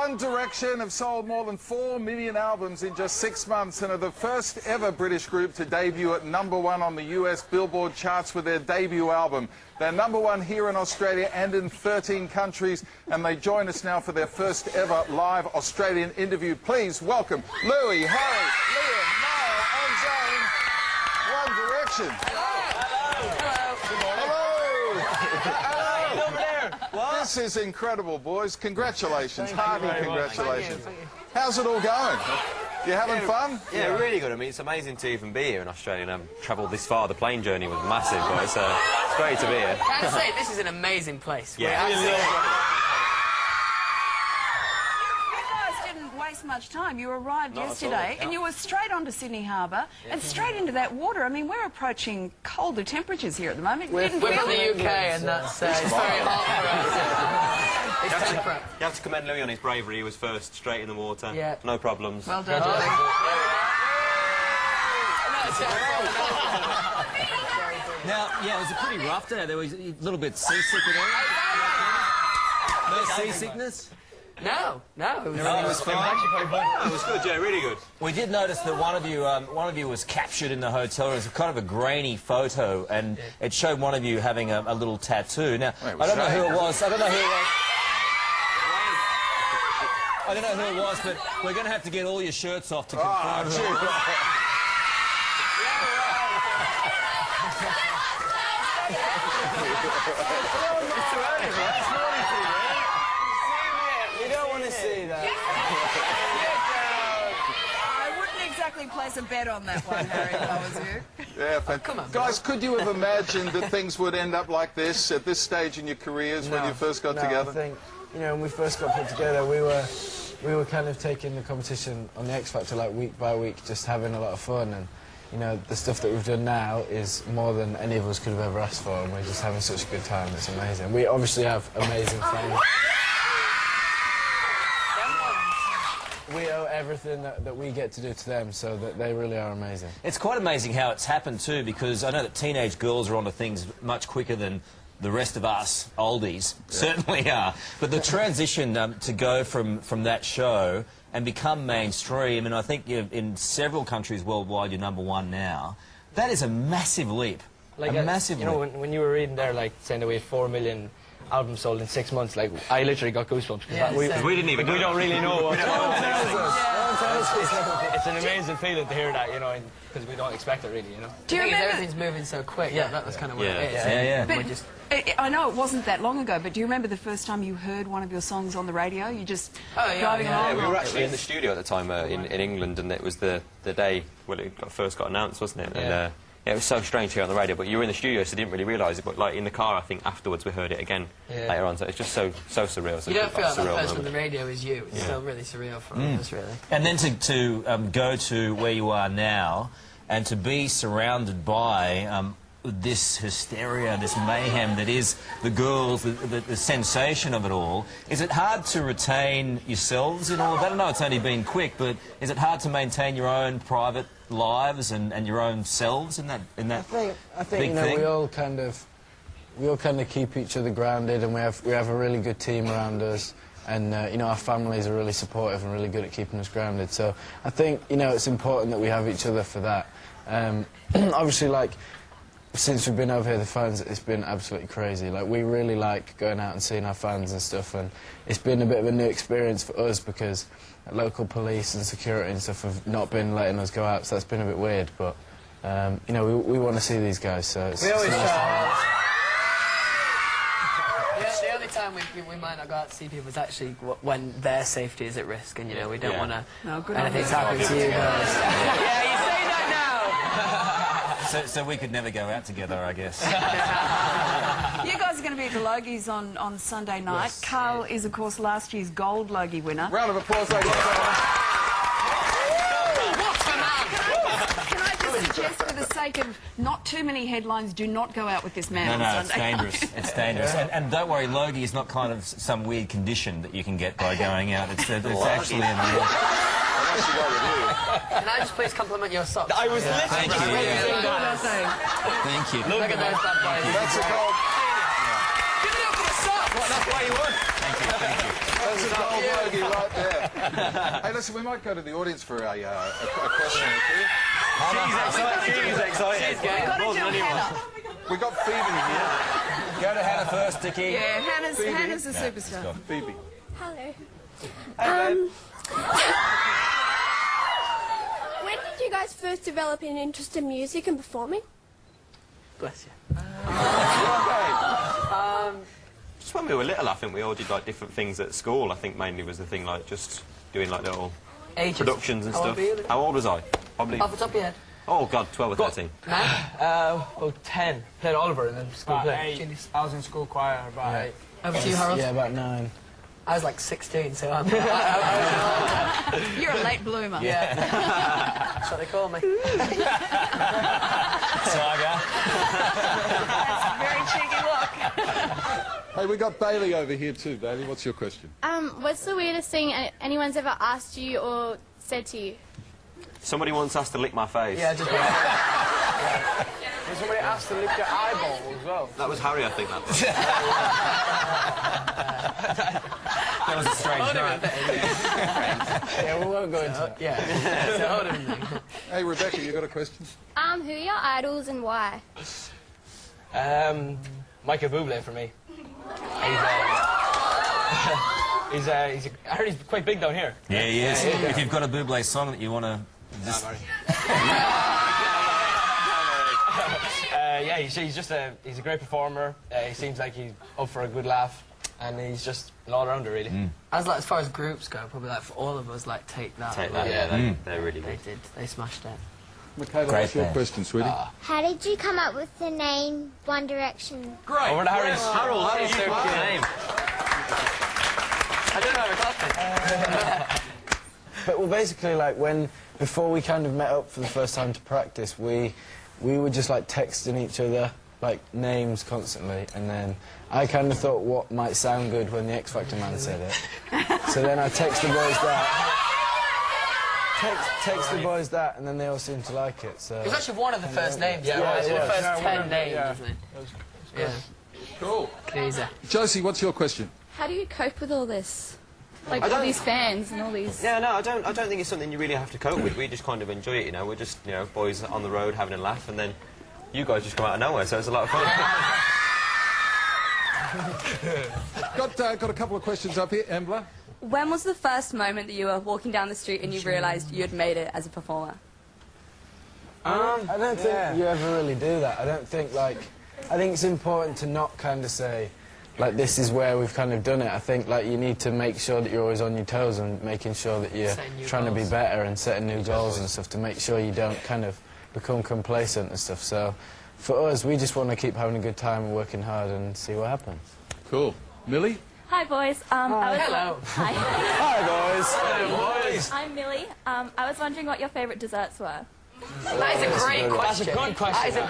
One Direction have sold more than 4 million albums in just 6 months and are the first ever British group to debut at #1 on the US Billboard charts with their debut album. They're #1 here in Australia and in 13 countries, and they join us now for their first ever live Australian interview. Please welcome Louis, Harry, Liam, Niall and Zane. One Direction. Hello. This is incredible, boys. Congratulations. Hearty congratulations. Thank you. How's it all going? You having fun? Yeah, really good. I mean, it's amazing to even be here in Australia and travelled this far. The plane journey was massive, but it's great to be here. Can I say, this is an amazing place. Yeah. You guys didn't waste much time. You arrived yesterday and you were straight onto Sydney Harbour and straight into that water. I mean, we're approaching colder temperatures here at the moment. We're from the UK and that's it's very hot for us. It's temperate. You have to commend Louis on his bravery. He was first, straight in the water. Yeah. No problems. Well done. Now, yeah, it was a pretty rough day. There was a little bit seasick at all. No seasickness? No. Everything was fine. It was good, yeah, really good. We did notice that one of you was captured in the hotel. It was kind of a grainy photo, and it showed one of you having a little tattoo. Now, I don't know who it was. I don't know who it was, but we're going to have to get all your shirts off to confirm who it was. You don't want to see that. I wouldn't exactly place a bet on that one, Harry, if I was you. Yeah, come on. Guys, could you have imagined that things would end up like this at this stage in your careers when you first got together? I think, you know, when we first got put together, we were kind of taking the competition on the X Factor like week by week, just having a lot of fun. And you know, the stuff that we've done now is more than any of us could have ever asked for, and we're just having such a good time. It's amazing. We obviously have amazing fans. We owe everything that we get to do to them, so that they really are amazing. It's quite amazing how it's happened too, because I know that teenage girls are onto things much quicker than the rest of us oldies certainly are. But the transition to go from that show and become mainstream, and I think in several countries worldwide you're #1 now, that is a massive leap. Like a massive leap. You know, when you were reading there, like, saying that we had 4 million albums sold in 6 months, like, I literally got goosebumps, because we didn't even we don't really know what... No one tells us. It's an amazing feeling to hear that, you know, because we don't expect it really, you know. Do you remember everything's moving so quick? Yeah, that's kind of what it is. Yeah. But I know it wasn't that long ago, but do you remember the first time you heard one of your songs on the radio? You just driving along? Yeah, we were actually in the studio at the time in England, and it was the day when it first got announced, wasn't it? And, it was so strange to hear on the radio, but you were in the studio, so you didn't really realise it. But like in the car, I think afterwards we heard it again later on. So it's just so surreal. You don't feel like that person on the radio is you. It's still really surreal for us, really. And then to go to where you are now, and to be surrounded by this hysteria, this mayhem that is the girls, the sensation of it all. Is it hard to retain yourselves in all of that? I know it's only been quick, but is it hard to maintain your own private lives and your own selves in that I think big you know, thing? we all kind of keep each other grounded, and we have a really good team around us. And, you know, our families are really supportive and really good at keeping us grounded. So I think, you know, it's important that we have each other for that. Obviously, like, since we've been over here, the fans, it's been absolutely crazy. Like, we really like going out and seeing our fans and stuff, and it's been a bit of a new experience for us because local police and security and stuff have not been letting us go out, so that's been a bit weird. But, you know, we want to see these guys, so it's nice to have us. The only time we might not go out to see people is actually when their safety is at risk, and, you know, we don't want to... anything's happened to you guys. Yeah, you say that now! So we could never go out together, I guess. You guys are going to be at the Logies on Sunday night. Yes. Carl is, of course, last year's Gold Logie winner. Round of applause, ladies and gentlemen. Can I just suggest, for the sake of not too many headlines, do not go out with this man on It's Sunday dangerous. night. It's dangerous. And don't worry, Logie is not kind of some weird condition that you can get by going out. It's actually in the... Can I just please compliment your socks? I was literally... Thank you. Thank you. Look at those bad boys. That's a gold. Give it up for the socks! That's why you won. Thank you. That's a gold Boogie right there. Hey, listen, we might go to the audience for a question or two. She's excited. We've got to do Hannah. We got Phoebe here. Go to Hannah first, Dickie. Yeah, Hannah's the superstar. Phoebe. Hello. When did you guys first develop an interest in music and performing? Bless you. Just when we were little, I think we all did like different things at school. I think mainly was the thing like just doing like little productions and stuff. How old was I? Probably. Off the top of your head. Oh God, 12 or 13. About 10. Played Oliver and then school play. 8. I was in school choir about 8. Over to you, Harold. Yeah, about 9. I was like 16, so I'm... You're a late bloomer. Yeah. That's what they call me. Tiger. That's a very cheeky look. Hey, we got Bailey over here too. Bailey, what's your question? What's the weirdest thing anyone's ever asked you or said to you? Somebody once asked to lick my face. Yeah, just... Was somebody asked to lick your eyeball as well? That was Harry, I think, that was. That was a strange night. Yeah, we won't go into it. Yeah. Hey, Rebecca, you got a question? Who are your idols and why? Michael Bublé for me. I heard he's quite big down here. Yeah, he is. If you've got a Bublé song that you want to... Yeah, he's just he's a great performer. He seems like he's up for a good laugh, and he's just an all-rounder, really. As far as groups go, probably like for all of us, like Take That. Take that, yeah, they're really They good. did. They smashed it. Michaela, Great what's your band. question, sweetie? How did you come up with the name One Direction? Great. Over to Harry's. Harold, how did you put the name? I don't know if it's But well, basically, like before we kind of met up for the first time to practice, we were just like texting each other like names constantly, and then I kind of thought what might sound good when the X Factor man said it. So then I text the boys that. Text the boys that, and then they all seemed to like it. So It was actually one of the first names. Yeah, it was it the was. first 10 names, wasn't it? Yeah. Cool. Crazy. Josie, what's your question? How do you cope with all this? Like all these fans and all these... Yeah, no, I don't think it's something you really have to cope with. We just kind of enjoy it, you know. We're just, you know, boys on the road having a laugh, and then you guys just come out of nowhere, so it's a lot of fun. Got a couple of questions up here. Embla? When was the first moment that you were walking down the street and you realised you had made it as a performer? I don't think you ever really do that. I think it's important to not kind of say, like, this is where we've kind of done it. I think, like, you need to make sure that you're always on your toes and making sure that you're trying to be better and setting new goals and stuff to make sure you don't kind of become complacent and stuff. So, for us, we just want to keep having a good time and working hard and see what happens. Cool. Millie? Hi, boys. Hello. Hi. Hi, boys. Hello, boys. I'm Millie. I was wondering what your favourite desserts were. That is a great question. That's a good question. That is a